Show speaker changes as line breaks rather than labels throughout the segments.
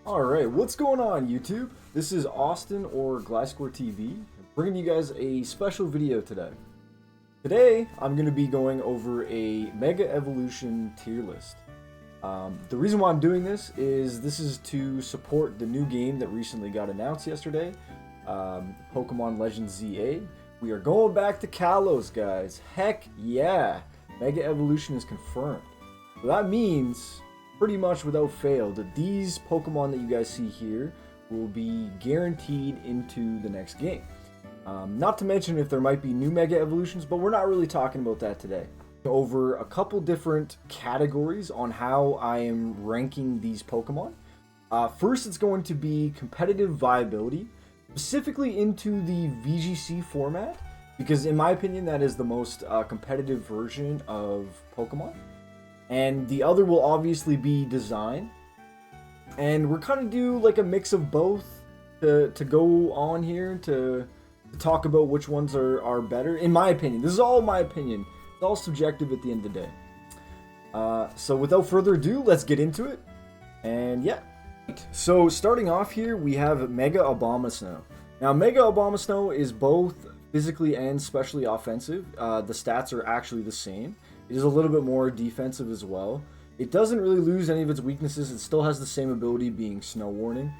Alright, what's going on YouTube? This is Austin or GliscorTVY, bringing you guys a special video today. Today, I'm going to be going over a Mega Evolution tier list. The reason why I'm doing this is to support the new game that recently got announced yesterday, Pokemon Legends ZA. We are going back to Kalos, guys. Heck yeah! Mega Evolution is confirmed. So that means, pretty much without fail, that these Pokemon that you guys see here will be guaranteed into the next game. Not to mention if there might be new Mega Evolutions, but we're not really talking about that today. Over a couple different categories on how I am ranking these Pokemon. First, it's going to be competitive viability, specifically into the VGC format, because in my opinion that is the most competitive version of Pokemon. And the other will obviously be design. And we're kind of do like a mix of both to go on here to talk about which ones are better. In my opinion, this is all my opinion. It's all subjective at the end of the day. So without further ado, let's get into it. And yeah. So starting off here, we have Mega Abomasnow. Now Mega Abomasnow is both physically and specially offensive. The stats are actually the same. It is a little bit more defensive as well. It doesn't really lose any of its weaknesses. It still has the same ability, being Snow Warning.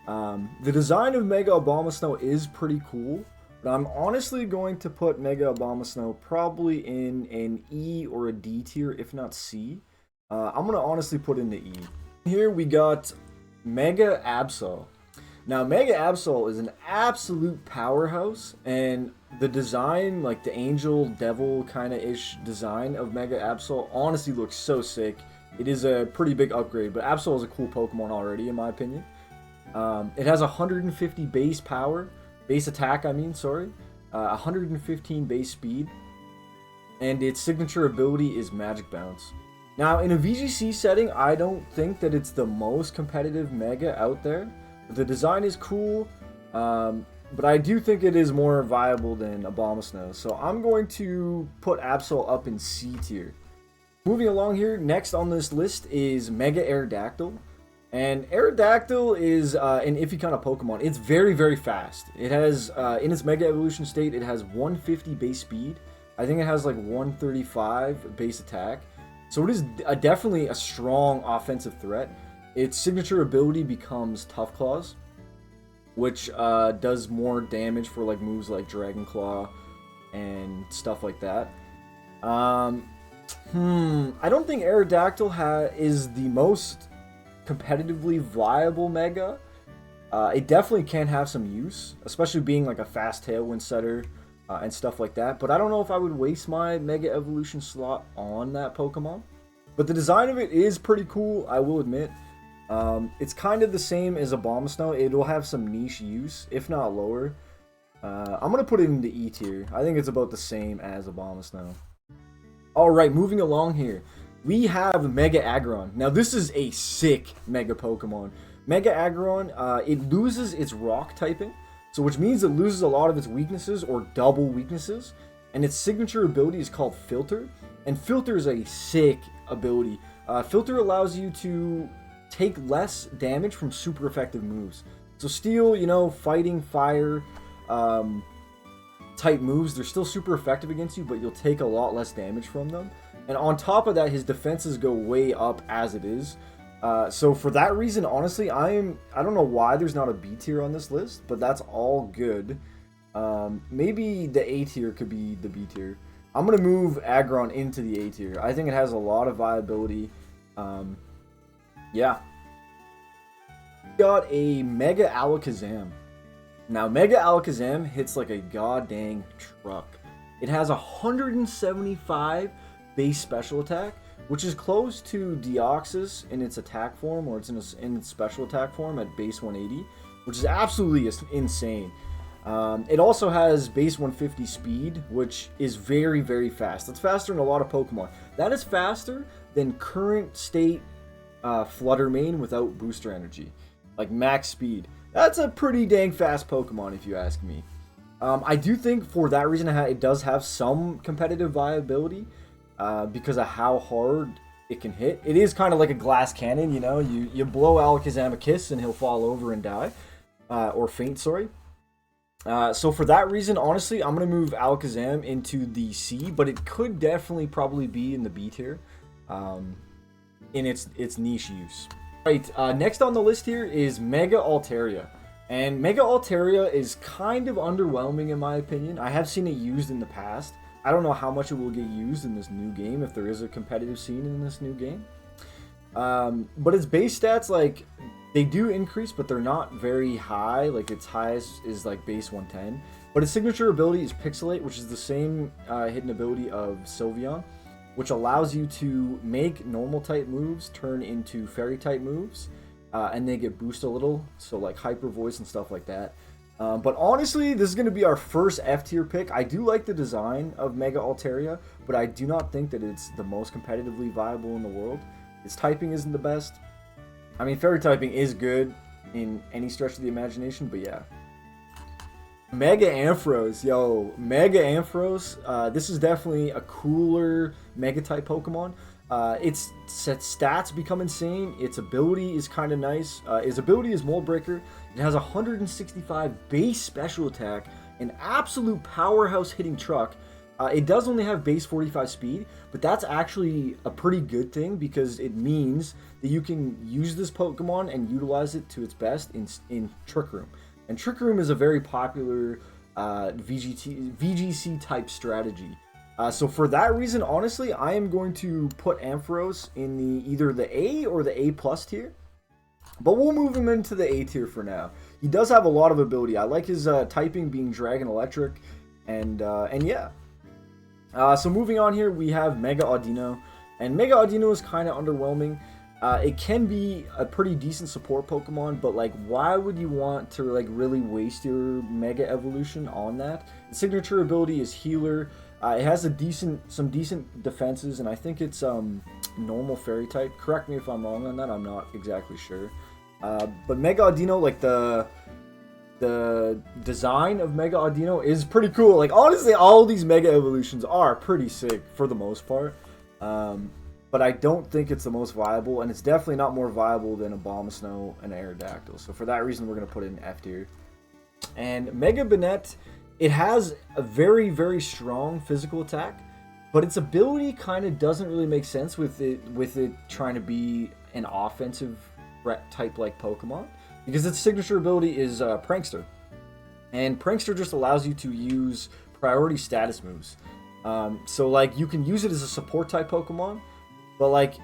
The design of Mega Abomasnow is pretty cool, but I'm honestly going to put Mega Abomasnow probably in an E or a D tier, if not C. I'm going to honestly put in the E. Here we got Mega Absol. Now, Mega Absol is an absolute powerhouse, and the design, like the angel devil kind of ish design of Mega Absol, honestly looks so sick. It is a pretty big upgrade, but Absol is a cool Pokemon already, in my opinion. It has 150 base power, base attack, 115 base speed, and its signature ability is Magic Bounce. Now, in a VGC setting, I don't think that it's the most competitive Mega out there. The design is cool, but I do think it is more viable than Abomasnow. So I'm going to put Absol up in C tier. Moving along here, next on this list is Mega Aerodactyl. And Aerodactyl is an iffy kind of Pokemon. It's very, very fast. It has, in its Mega Evolution state, it has 150 base speed. I think it has like 135 base attack. So it is definitely a strong offensive threat. Its signature ability becomes Tough Claws, which does more damage for like moves like Dragon Claw and stuff like that. I don't think Aerodactyl is the most competitively viable Mega. It definitely can have some use, especially being like a fast Tailwind setter and stuff like that. But I don't know if I would waste my Mega Evolution slot on that Pokemon. But the design of it is pretty cool, I will admit. It's kind of the same as Abomasnow. It will have some niche use, if not lower. I'm going to put it in the E tier. I think it's about the same as Abomasnow. Alright, moving along here. We have Mega Aggron. Now, this is a sick Mega Pokemon. Mega Aggron, it loses its Rock typing, so which means it loses a lot of its weaknesses, or double weaknesses. And its signature ability is called Filter. And Filter is a sick ability. Filter allows you to take less damage from super effective moves. So Steel, fighting, fire type moves, they're still super effective against you, but you'll take a lot less damage from them. And on top of that, his defenses go way up as it is. So for that reason, honestly, I don't know why there's not a B tier on this list, but that's all good. Maybe the A tier could be the B tier. I'm going to move Aggron into the A tier. I think it has a lot of viability. Yeah. Got a Mega Alakazam. Now, Mega Alakazam hits like a goddamn truck. It has 175 base special attack, which is close to Deoxys in its attack form, or it's in its special attack form at base 180, which is absolutely insane. It also has base 150 speed, which is very, very fast. That's faster than a lot of Pokemon. That is faster than current state Flutter Mane without booster energy, like max speed. That's a pretty dang fast Pokemon, if you ask me. I do think for that reason it does have some competitive viability because of how hard it can hit. It is kind of like a glass cannon, you know. You blow Alakazam a kiss and he'll fall over and die. Or faint, sorry. So for that reason, honestly, I'm going to move Alakazam into the C, but it could definitely probably be in the B tier in its niche use. Right, next on the list here is Mega Altaria. And Mega Altaria is kind of underwhelming in my opinion. I have seen it used in the past. I don't know how much it will get used in this new game, if there is a competitive scene in this new game. But its base stats, like, they do increase, but they're not very high. Like, its highest is like base 110. But its signature ability is Pixelate, which is the same hidden ability of Sylveon, which allows you to make normal type moves turn into fairy type moves, and they get boosted a little, so like Hyper Voice and stuff like that. But honestly, this is going to be our first F tier pick. I do like the design of Mega Altaria, but I do not think that it's the most competitively viable in the world. Its typing isn't the best. I mean, fairy typing is good in any stretch of the imagination, but yeah. Mega Ampharos, yo, Mega Ampharos. This is definitely a cooler Mega type Pokemon. Its stats become insane. Its ability is kind of nice. Its ability is Mold Breaker. It has 165 base special attack, an absolute powerhouse hitting truck. It does only have base 45 speed, but that's actually a pretty good thing because it means that you can use this Pokemon and utilize it to its best in Trick Room. And Trick Room is a very popular VGC type strategy. So for that reason, honestly, I am going to put Ampharos in either the A or the A+ tier. But we'll move him into the A tier for now. He does have a lot of ability. I like his typing being Dragon Electric, and yeah. So moving on here, we have Mega Audino, and Mega Audino is kind of underwhelming. It can be a pretty decent support Pokemon, but like, why would you want to like really waste your Mega Evolution on that? The signature ability is Healer. It has some decent defenses, and I think it's normal Fairy type. Correct me if I'm wrong on that. I'm not exactly sure. But Mega Audino, like the design of Mega Audino is pretty cool. Like, honestly, all these Mega Evolutions are pretty sick for the most part. But I don't think it's the most viable, and it's definitely not more viable than Abomasnow and Aerodactyl. So for that reason, we're going to put it in F tier. And Mega Banette, it has a very, very strong physical attack, but its ability kind of doesn't really make sense with it trying to be an offensive type like Pokemon, because its signature ability is Prankster, and Prankster just allows you to use priority status moves. So like, you can use it as a support type Pokemon, but like,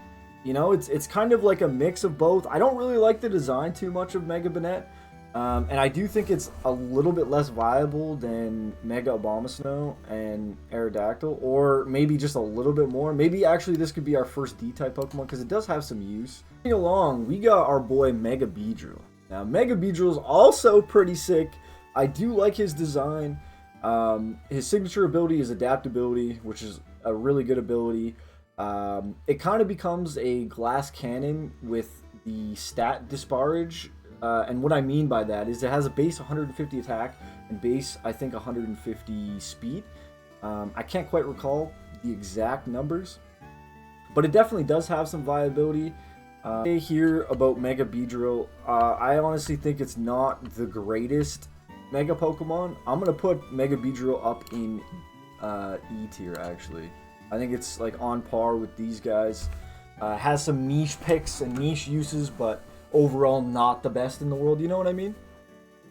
you know, it's kind of like a mix of both. I don't really like the design too much of Mega Banette. And I do think it's a little bit less viable than Mega Abomasnow and Aerodactyl, or maybe just a little bit more. Maybe actually this could be our first D-type Pokemon, because it does have some use. Moving along, we got our boy Mega Beedrill. Now, Mega Beedrill is also pretty sick. I do like his design. His signature ability is Adaptability, which is a really good ability. It kind of becomes a glass cannon with the stat disparage. And what I mean by that is it has a base 150 attack and base, I think, 150 speed. I can't quite recall the exact numbers, but it definitely does have some viability. Here about Mega Beedrill, I honestly think it's not the greatest Mega Pokemon. I'm going to put Mega Beedrill up in E tier, actually. I think it's like on par with these guys. Has some niche picks and niche uses, but overall not the best in the world, you know what I mean?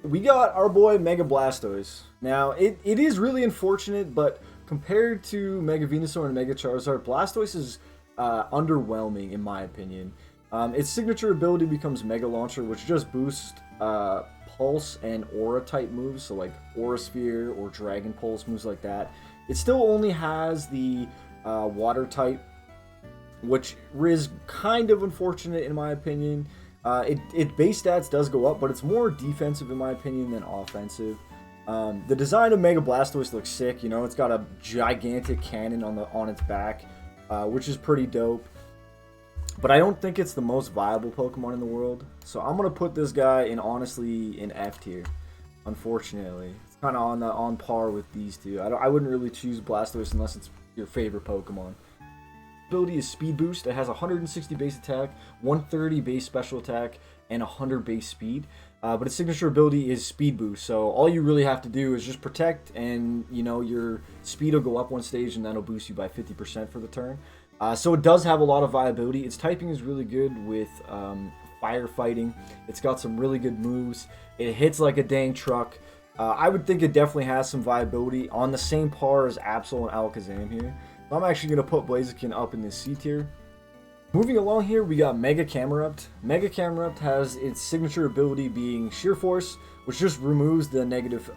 We got our boy Mega Blastoise. Now, it is really unfortunate, but compared to Mega Venusaur and Mega Charizard, Blastoise is underwhelming in my opinion. Its signature ability becomes Mega Launcher, which just boosts Pulse and Aura type moves, so like Aura Sphere or Dragon Pulse, moves like that. It still only has the Water type, which is kind of unfortunate in my opinion. It base stats does go up, but it's more defensive in my opinion than offensive. The design of Mega Blastoise looks sick. You know, it's got a gigantic cannon on its back, which is pretty dope. But I don't think it's the most viable Pokemon in the world, so I'm gonna put this guy in, honestly, in F tier. Unfortunately, it's kind of on par with these two. I wouldn't really choose Blastoise unless it's your favorite Pokemon. ability is Speed Boost. It has 160 base attack, 130 base special attack, and 100 base speed. But its signature ability is Speed Boost. So all you really have to do is just protect, and you know your speed will go up one stage, and that'll boost you by 50% for the turn. So it does have a lot of viability. Its typing is really good with firefighting. It's got some really good moves. It hits like a dang truck. I would think it definitely has some viability on the same par as Absol and Alakazam here. So I'm actually going to put Blaziken up in this C tier. Moving along here, we got Mega Camerupt. Mega Camerupt has its signature ability being Sheer Force, which just removes the negative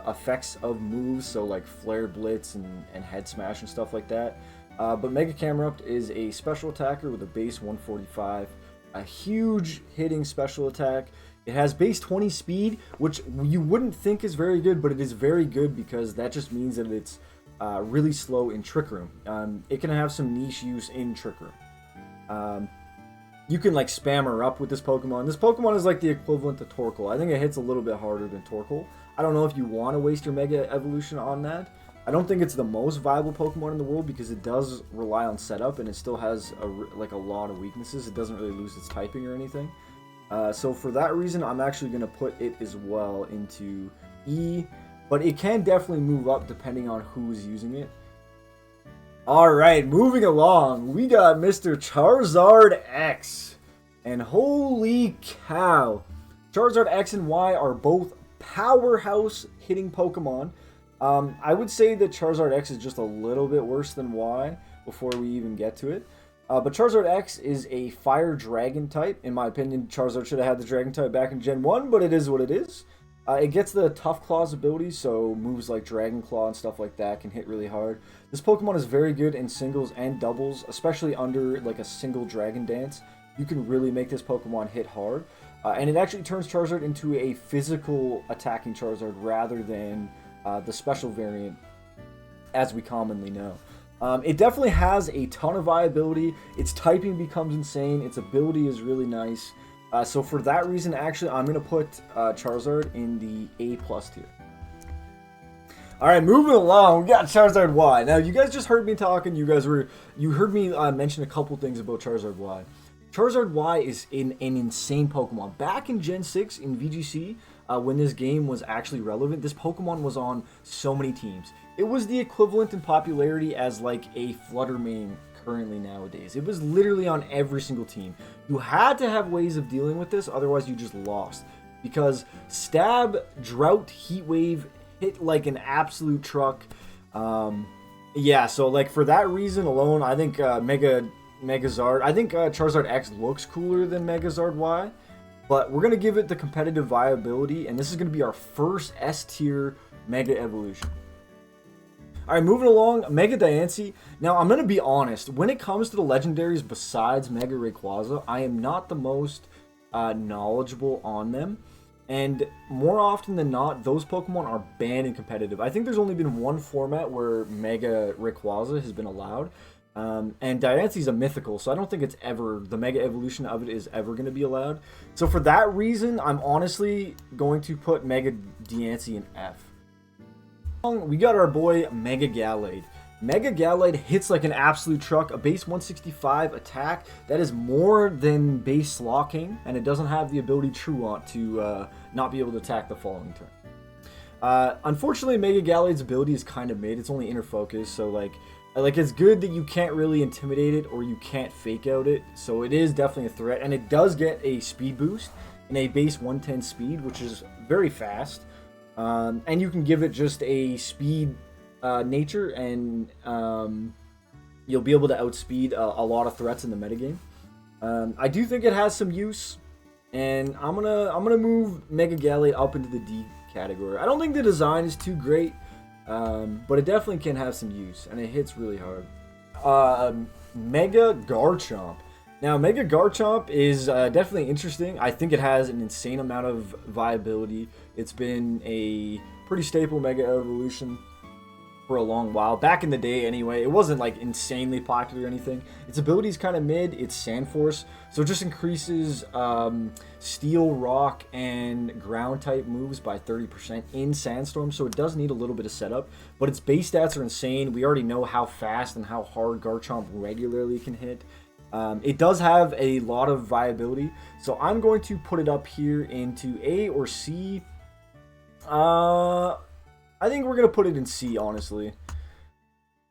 effects of moves, so like Flare Blitz and Head Smash and stuff like that. But Mega Camerupt is a special attacker with a base 145, a huge hitting special attack. It has base 20 speed, which you wouldn't think is very good, but it is very good because that just means that it's really slow in Trick Room. It can have some niche use in Trick Room. You can like spam her up with this Pokemon. This Pokemon is like the equivalent to Torkoal. I think it hits a little bit harder than Torkoal. I don't know if you want to waste your Mega Evolution on that. I don't think it's the most viable Pokemon in the world because it does rely on setup and it still has a lot of weaknesses. It doesn't really lose its typing or anything. So for that reason, I'm actually going to put it as well into E. But it can definitely move up depending on who's using it. Alright, moving along, we got Mr. Charizard X. And holy cow, Charizard X and Y are both powerhouse hitting Pokemon. I would say that Charizard X is just a little bit worse than Y before we even get to it. But Charizard X is a Fire Dragon type. In my opinion, Charizard should have had the Dragon type back in Gen 1, but it is what it is. It gets the Tough Claws ability, so moves like Dragon Claw and stuff like that can hit really hard. This Pokemon is very good in singles and doubles, especially under like a single Dragon Dance. You can really make this Pokemon hit hard. And it actually turns Charizard into a physical attacking Charizard rather than the special variant as we commonly know. It definitely has a ton of viability. Its typing becomes insane. Its ability is really nice. So for that reason, actually, I'm going to put Charizard in the A+ tier. Alright, moving along, we got Charizard Y. Now, you guys just heard me talking. You heard me mention a couple things about Charizard Y. Charizard Y is an insane Pokemon. Back in Gen 6 in VGC, when this game was actually relevant, this Pokemon was on so many teams. It was the equivalent in popularity as like a Flutter Mane currently nowadays. It was literally on every single team. You had to have ways of dealing with this, otherwise you just lost. Because Stab, Drought, Heat Wave hit like an absolute truck. Yeah, so like for that reason alone, I think Megazard, I think Charizard X looks cooler than Megazard Y. But we're going to give it the competitive viability, and this is going to be our first S tier Mega Evolution. Alright, moving along, Mega Diancie. Now, I'm going to be honest. When it comes to the legendaries besides Mega Rayquaza, I am not the most knowledgeable on them. And more often than not, those Pokemon are banned in competitive. I think there's only been one format where Mega Rayquaza has been allowed. And Diancie's a mythical, so I don't think it's ever, the Mega Evolution of it is ever going to be allowed. So for that reason, I'm honestly going to put Mega Diancie in F. We got our boy Mega Gallade. Mega Gallade hits like an absolute truck, a base 165 attack. That is more than base Slowking, and it doesn't have the ability Truant to not be able to attack the following turn. Unfortunately, Mega Gallade's ability is kind of mid. It's only inner focus, so like it's good that you can't really intimidate it or you can't fake out it. So it is definitely a threat, and it does get a speed boost and a base 110 speed, which is very fast. And you can give it just a speed nature, and you'll be able to outspeed a lot of threats in the metagame. I do think it has some use, and I'm gonna move Mega Gallade up into the D category. I don't think the design is too great, but it definitely can have some use, and it hits really hard. Mega Garchomp. Now, Mega Garchomp is definitely interesting. I think it has an insane amount of viability. It's been a pretty staple Mega Evolution. for a long while. Back in the day anyway, it wasn't like insanely popular or anything. Its ability is kind of mid. It's Sand Force, so it just increases Steel, Rock, and Ground type moves by 30% in Sandstorm, so it does need a little bit of setup, but its base stats are insane. We already know how fast and how hard Garchomp regularly can hit. It does have a lot of viability, so I'm going to put it up here into A or C. I think we're going to put it in C, honestly.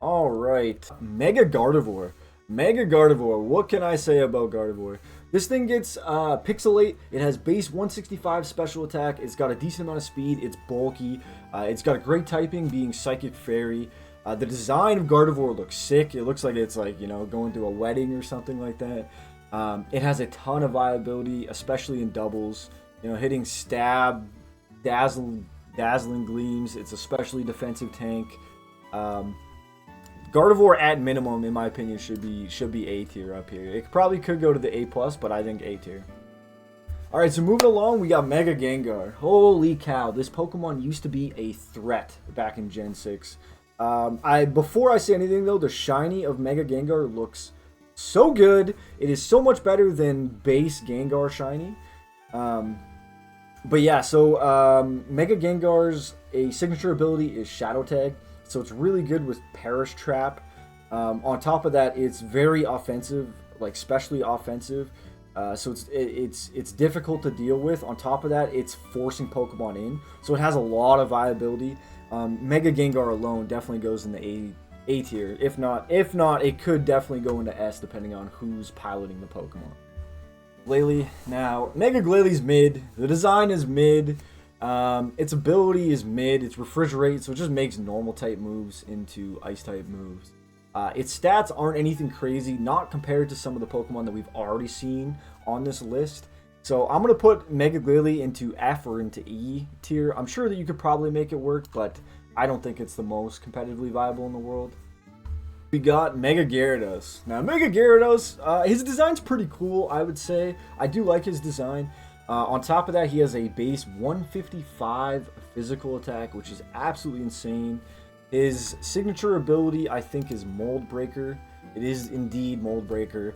Alright. Mega Gardevoir. Mega Gardevoir. What can I say about Gardevoir? This thing gets Pixelate. It has base 165 special attack. It's got a decent amount of speed. It's bulky. It's got a great typing, being Psychic Fairy. The design of Gardevoir looks sick. It looks like it's like, you know, going to a wedding or something like that. It has a ton of viability, especially in doubles. You know, hitting Stab, Dazzling Gleams. It's especially defensive tank. Gardevoir at minimum, in my opinion, should be A tier up here. It probably could go to the A+, but I think A tier. Alright, so moving along, we got Mega Gengar. Holy cow, this Pokemon used to be a threat back in Gen 6. Before I say anything though, the shiny of Mega Gengar looks so good. It is so much better than base Gengar shiny. But yeah, so Mega Gengar's a signature ability is Shadow Tag, so it's really good with Perish Trap. On top of that, it's very offensive, like especially offensive. So it's difficult to deal with. On top of that, it's forcing Pokemon in, so it has a lot of viability. Mega Gengar alone definitely goes in the A tier. If not, it could definitely go into S depending on who's piloting the Pokemon. Glalie. Now, Mega Glalie's mid. The design is mid. Its ability is mid. It's Refrigerate, so it just makes normal type moves into ice type moves. Its stats aren't anything crazy, not compared to some of the Pokemon that we've already seen on this list. So I'm going to put Mega Glalie into F or into E tier. I'm sure that you could probably make it work, but I don't think it's the most competitively viable in the world. We got Mega Gyarados. Now, Mega Gyarados, his design's pretty cool, I would say. I do like his design. On top of that, he has a base 155 physical attack, which is absolutely insane. His signature ability, I think, is Mold Breaker. It is indeed Mold Breaker.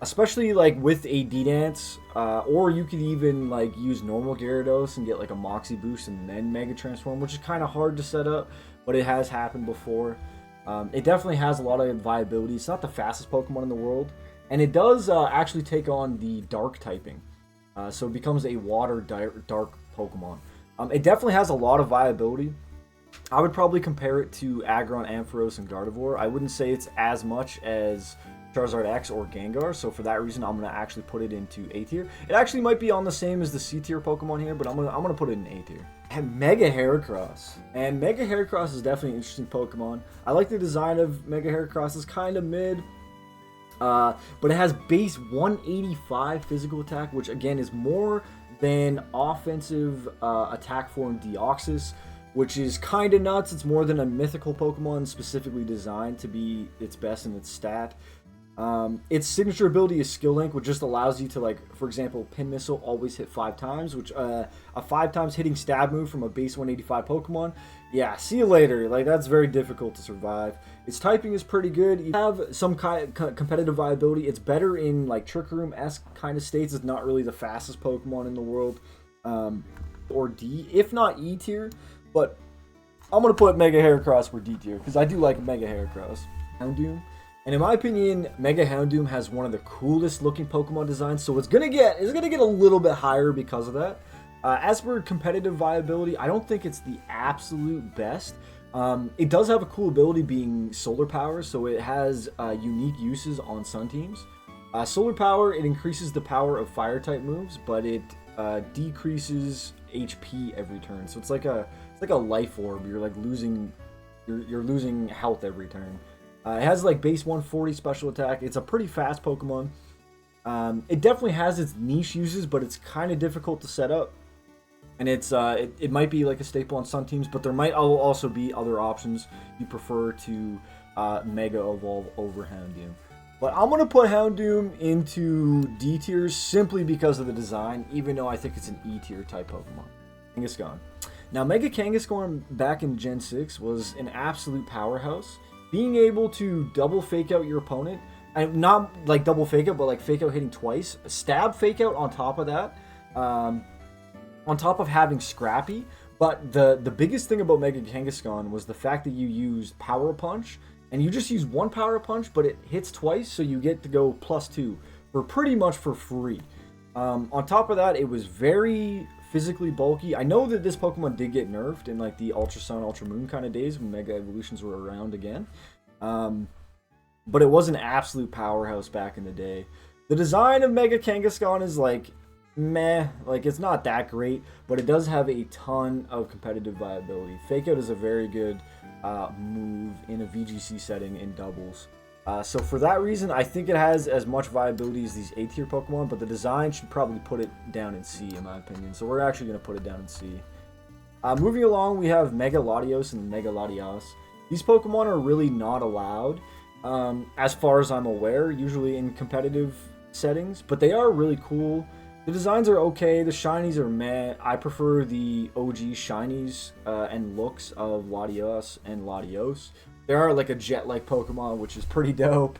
Especially like with a D-Dance, or you could even like use normal Gyarados and get like a Moxie boost and then Mega Transform, which is kind of hard to set up, but it has happened before. It definitely has a lot of viability. It's not the fastest Pokemon in the world, and it does actually take on the Dark typing, so it becomes a Water Dark Pokemon. It definitely has a lot of viability. I would probably compare it to Aggron, Ampharos, and Gardevoir. I wouldn't say it's as much as Charizard X or Gengar, so for that reason, I'm going to actually put it into A tier. It actually might be on the same as the C tier Pokemon here, but I'm gonna put it in A tier. And Mega Heracross. And Mega Heracross is definitely an interesting Pokemon. I like the design of Mega Heracross. It's kind of mid, but it has base 185 physical attack, which again is more than offensive attack form Deoxys, which is kind of nuts. It's more than a mythical Pokemon specifically designed to be its best in its stat. Its signature ability is Skill Link, which just allows you to, like, for example, Pin Missile always hit 5 times, which a 5 times hitting stab move from a base 185 Pokemon, yeah, see you later. Like, that's very difficult to survive. Its typing is pretty good. You have some competitive viability. It's better in like Trick Room-esque kind of states. It's not really the fastest Pokemon in the world, or D, if not E tier. But I'm gonna put Mega Heracross for D tier because I do like Mega Heracross. Houndoom. And in my opinion, Mega Houndoom has one of the coolest looking Pokemon designs, so it's gonna get a little bit higher because of that. As for competitive viability, I don't think it's the absolute best. It does have a cool ability being Solar Power, so it has unique uses on Sun teams. Solar Power, it increases the power of Fire type moves, but it decreases HP every turn. So it's like a life orb. You're like losing health every turn. It has like base 140 special attack. It's a pretty fast Pokemon. It definitely has its niche uses, but it's kind of difficult to set up. And it might be like a staple on some teams, but there might also be other options you prefer to Mega Evolve over Houndoom. But I'm going to put Houndoom into D tier simply because of the design, even though I think it's an E tier type Pokemon. I think it's gone. Now, Mega Kangaskhan back in Gen 6 was an absolute powerhouse. Being able to double fake out your opponent, and not like double fake out, but like fake out hitting twice, stab fake out on top of that, on top of having Scrappy. But the biggest thing about Mega Kangaskhan was the fact that you used Power Punch, and you just use one Power Punch, but it hits twice, so you get to go +2 for pretty much for free. On top of that, it was very physically bulky. I know that this Pokemon did get nerfed in like the Ultra Sun, Ultra Moon kind of days when Mega Evolutions were around again. But it was an absolute powerhouse back in the day. The design of Mega Kangaskhan is like meh, like it's not that great, but it does have a ton of competitive viability. Fake Out is a very good move in a VGC setting in doubles. So for that reason, I think it has as much viability as these A-tier Pokemon, but the design should probably put it down in C, in my opinion. So we're actually going to put it down in C. Moving along, we have Mega Latios and Mega Latias. These Pokemon are really not allowed, as far as I'm aware, usually in competitive settings, but they are really cool. The designs are okay, the shinies are meh. I prefer the OG shinies and looks of Latios and Latios. They are like a jet-like Pokemon, which is pretty dope.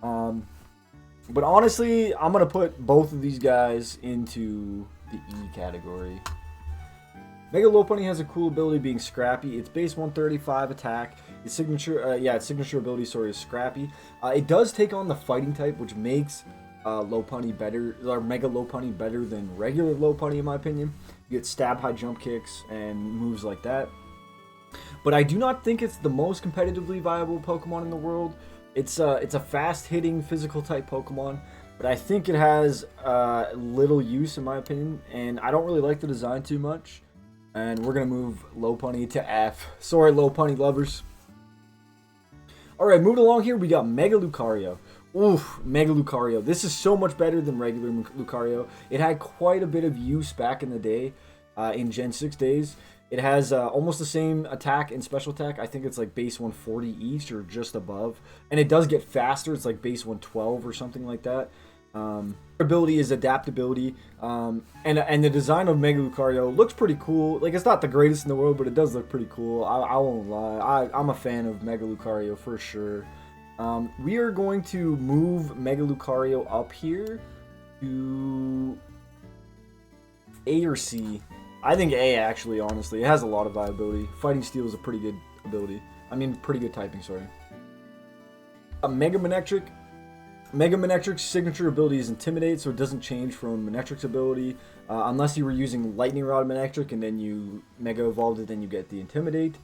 But honestly, I'm going to put both of these guys into the E category. Mega Lopunny has a cool ability being Scrappy. It's base 135 attack. Its signature, its signature ability, sorry, is Scrappy. It does take on the fighting type, which makes Lopunny better, or Mega Lopunny better than regular Lopunny, in my opinion. You get stab, high jump kicks, and moves like that. But I do not think it's the most competitively viable Pokemon in the world. It's a fast-hitting physical type Pokemon, but I think it has little use in my opinion, and I don't really like the design too much. And we're gonna move Lopunny to F. Sorry, Lopunny lovers. All right, moving along here, we got Mega Lucario. Oof, Mega Lucario. This is so much better than regular Lucario. It had quite a bit of use back in the day, in Gen 6 days. It has almost the same attack and special attack. I think it's like base 140 each or just above. And it does get faster. It's like base 112 or something like that. Ability is adaptability. And the design of Mega Lucario looks pretty cool. Like, it's not the greatest in the world, but it does look pretty cool. I won't lie. I'm a fan of Mega Lucario for sure. We are going to move Mega Lucario up here to A or C. I think A, actually, honestly. It has a lot of viability. Fighting Steel is a pretty good ability. I mean, pretty good typing, sorry. Mega Manectric. Mega Manectric's signature ability is Intimidate, so it doesn't change from Manectric's ability. Unless you were using Lightning Rod Manectric and then you Mega Evolved it, then you get the Intimidate.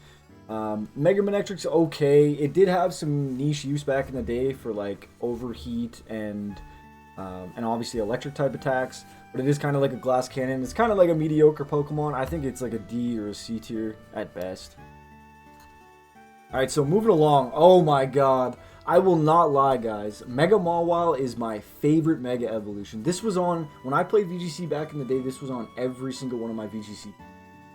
Mega Manectric's okay. It did have some niche use back in the day for, like, Overheat and obviously electric type attacks. But it is kind of like a glass cannon. It's kind of like a mediocre Pokemon. I think it's like a D or a C tier at best. Alright, so moving along. Oh my god. I will not lie, guys. Mega Mawile is my favorite Mega Evolution. This was on, when I played VGC back in the day, this was on every single one of my VGC.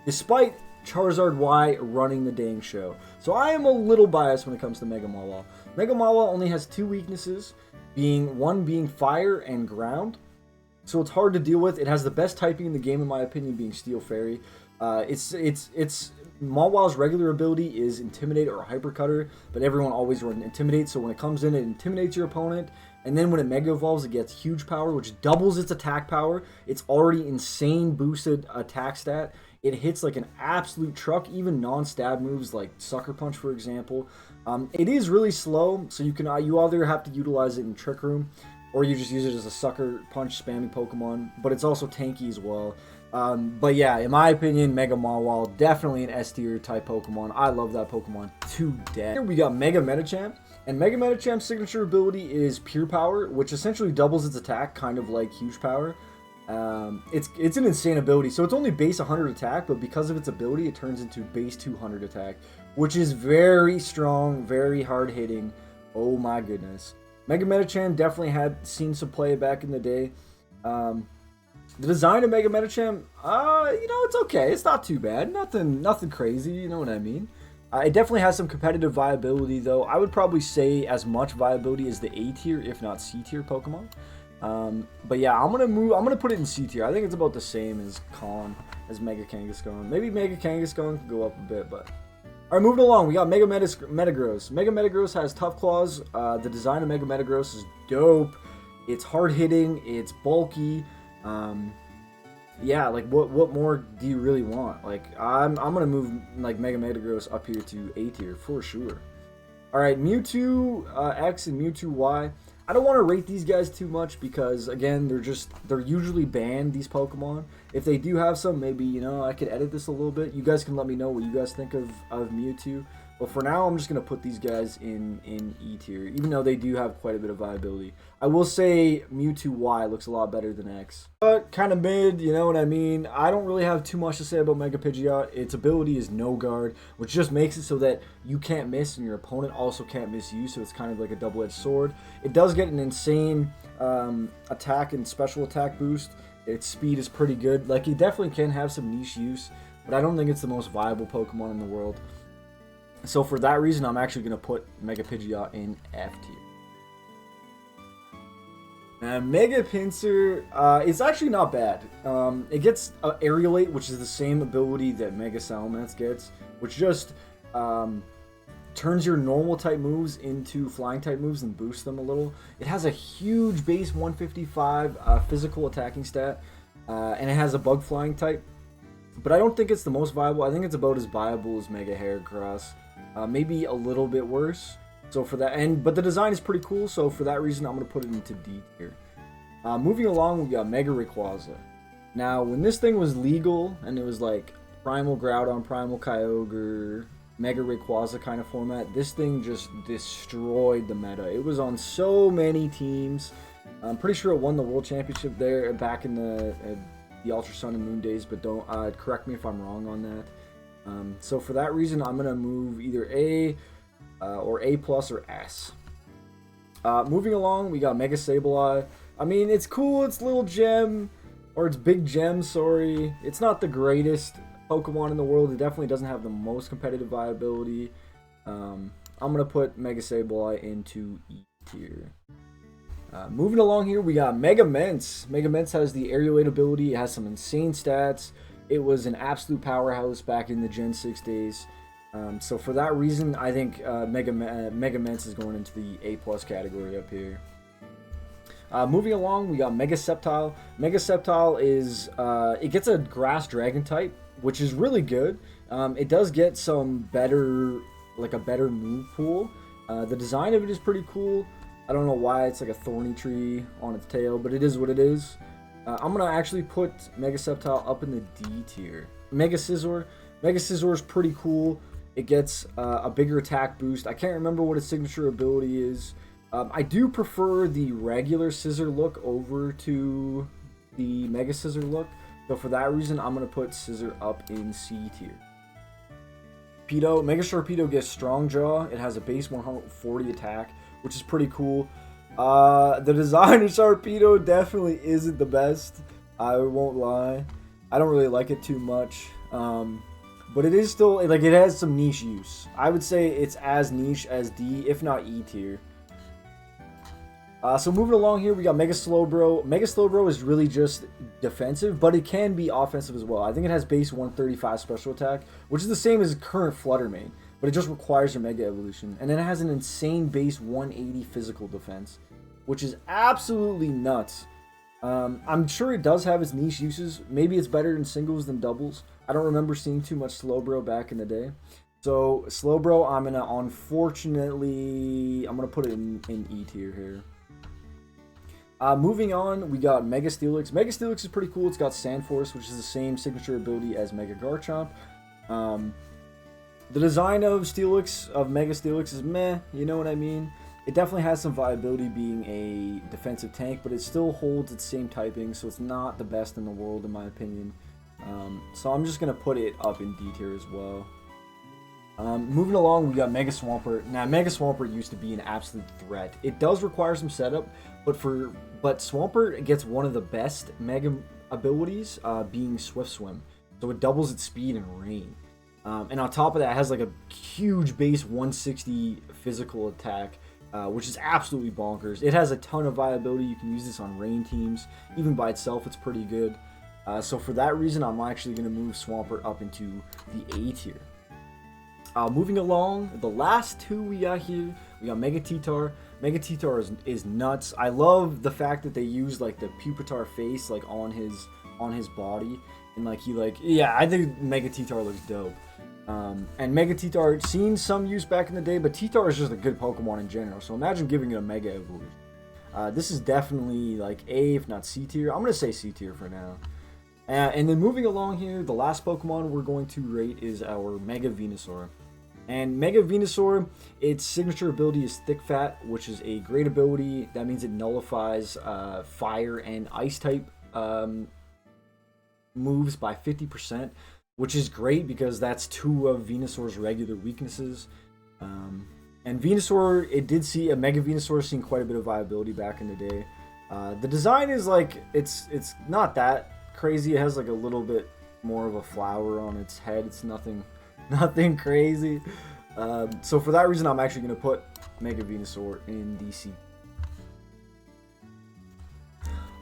Despite Charizard Y running the dang show. So I am a little biased when it comes to Mega Mawile. Mega Mawile only has two weaknesses, one being fire and ground. So it's hard to deal with. It has the best typing in the game, in my opinion, being Steel Fairy. Mawile's regular ability is Intimidate or Hyper Cutter, but everyone always runs Intimidate, so when it comes in, it intimidates your opponent, and then when it Mega Evolves, it gets Huge Power, which doubles its attack power. It's already insane boosted attack stat. It hits like an absolute truck, even non-stab moves like Sucker Punch, for example. It is really slow, so you either have to utilize it in Trick Room, or you just use it as a Sucker Punch spamming Pokemon, but it's also tanky as well. But yeah, in my opinion, Mega Mawile, definitely an S-tier type Pokemon. I love that Pokemon to death. Here we got Mega Medicham, and Mega Medichamp's signature ability is Pure Power, which essentially doubles its attack, kind of like Huge Power. It's an insane ability, so it's only base 100 attack, but because of its ability, it turns into base 200 attack, which is very strong, very hard-hitting. Oh my goodness. Mega Medicham definitely had seen some play back in the day. The design of Mega Medicham, it's okay. It's not too bad. Nothing crazy, you know what I mean? It definitely has some competitive viability, though. I would probably say as much viability as the A tier, if not C tier Pokemon. But yeah, I'm gonna put it in C tier. I think it's about the same as Mega Kangaskhan. Maybe Mega Kangaskhan can go up a bit, but all right, moving along, we got Mega Metagross. Mega Metagross has Tough Claws. The design of Mega Metagross is dope. It's hard hitting. It's bulky. Yeah, like what more do you really want? Like I'm gonna move like Mega Metagross up here to A tier for sure. All right, Mewtwo X and Mewtwo Y. I don't want to rate these guys too much because, again, they're usually banned, these Pokemon. If they do have some, maybe, you know, I could edit this a little bit. You guys can let me know what you guys think of Mewtwo. But for now, I'm just going to put these guys in E tier, even though they do have quite a bit of viability. I will say Mewtwo Y looks a lot better than X. But kind of mid, you know what I mean? I don't really have too much to say about Mega Pidgeot. Its ability is no guard, which just makes it so that you can't miss and your opponent also can't miss you, so it's kind of like a double-edged sword. It does get an insane attack and special attack boost. Its speed is pretty good. Like, it definitely can have some niche use, but I don't think it's the most viable Pokemon in the world. So for that reason, I'm actually going to put Mega Pidgeot in F tier. Now, Mega Pinsir, it's actually not bad. It gets Aerialate, which is the same ability that Mega Salamence gets, which just turns your normal type moves into flying type moves and boosts them a little. It has a huge base 155 physical attacking stat, and it has a bug flying type. But I don't think it's the most viable. I think it's about as viable as Mega Heracross. Maybe a little bit worse. So for that, but the design is pretty cool. So for that reason, I'm gonna put it into D tier. Moving along, we got Mega Rayquaza. Now, when this thing was legal and it was like Primal Groudon, Primal Kyogre, Mega Rayquaza kind of format, this thing just destroyed the meta. It was on so many teams. I'm pretty sure it won the World Championship there back in the Ultra Sun and Moon days. But don't correct me if I'm wrong on that. So for that reason, I'm going to move either A or A+ or S. Moving along, we got Mega Sableye. I mean, it's cool, it's Little Gem, or it's Big Gem, sorry. It's not the greatest Pokemon in the world. It definitely doesn't have the most competitive viability. I'm going to put Mega Sableye into E tier. Moving along here, we got Mega Mence. Mega Mence has the Aerialate ability. It has some insane stats. It was an absolute powerhouse back in the Gen 6 days. So for that reason, I think Mega Mence is going into the A+ category up here. Moving along, we got Mega Sceptile. Mega Sceptile is, it gets a Grass Dragon type, which is really good. It does get some better, like a better move pool. The design of it is pretty cool. I don't know why it's like a thorny tree on its tail, but it is what it is. I'm going to actually put Mega Sceptile up in the D tier. Mega Scizor. Mega Scizor is pretty cool. It gets a bigger attack boost. I can't remember what its signature ability is. I do prefer the regular Scissor look over to the Mega Scissor look. So for that reason, I'm going to put Scissor up in C tier. Sharpedo. Mega Sharpedo gets Strong Jaw. It has a base 140 attack, which is pretty cool. The design of Sharpedo definitely isn't the best. I won't lie. I don't really like it too much. But it is still, like, it has some niche use. I would say it's as niche as D, if not E tier. So moving along here, we got Mega Slowbro. Mega Slowbro is really just defensive, but it can be offensive as well. I think it has base 135 special attack, which is the same as current Flutter Mane, but it just requires a Mega Evolution. And then it has an insane base 180 physical defense, which is absolutely nuts. I'm sure it does have its niche uses. Maybe it's better in singles than doubles. I don't remember seeing too much Slowbro back in the day. So Slowbro, I'm going to, unfortunately, I'm going to put it in E tier here. Moving on, we got Mega Steelix. Mega Steelix is pretty cool. It's got Sandforce, which is the same signature ability as Mega Garchomp. The design of Mega Steelix is meh, you know what I mean? It definitely has some viability being a defensive tank, but it still holds its same typing, so it's not the best in the world in my opinion. So I'm just going to put it up in D tier as well. Moving along, we got Mega Swampert. Now, Mega Swampert used to be an absolute threat. It does require some setup, but Swampert gets one of the best Mega abilities, being Swift Swim. So it doubles its speed and rain. And on top of that, it has like a huge base 160 physical attack. which is absolutely bonkers. It has a ton of viability. You can use this on rain teams. Even by itself, it's pretty good. So for that reason, I'm actually going to move Swampert up into the A tier. Moving along, the last two we got here, we got Mega T-Tar. Mega T-Tar is nuts. I love the fact that they use like the Pupitar face like on his body, and like yeah, I think Mega T-Tar looks dope. And Mega T-Tar seen some use back in the day, but T-Tar is just a good Pokemon in general. So imagine giving it a Mega Evolution. This is definitely like A, if not C tier. I'm gonna say C tier for now. And then moving along here, the last Pokemon we're going to rate is our Mega Venusaur. And Mega Venusaur, its signature ability is Thick Fat, which is a great ability. That means it nullifies fire and ice type moves by 50%, which is great because that's two of Venusaur's regular weaknesses. And Venusaur, it did see a Mega Venusaur seen quite a bit of viability back in the day. The design is like, it's not that crazy. It has like a little bit more of a flower on its head. It's nothing crazy. So for that reason, I'm actually going to put Mega Venusaur in DC.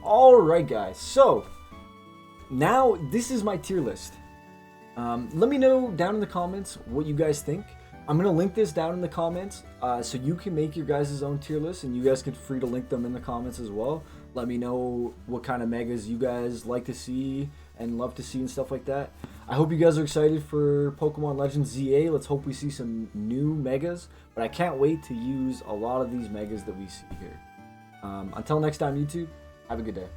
Alright guys, so now this is my tier list. Let me know down in the comments what you guys think. I'm going to link this down in the comments so you can make your guys' own tier list, and you guys can free to link them in the comments as well. Let me know what kind of megas you guys like to see and love to see and stuff like that. I hope you guys are excited for Pokemon Legends ZA. Let's hope we see some new megas, but I can't wait to use a lot of these megas that we see here. Until next time, YouTube, have a good day.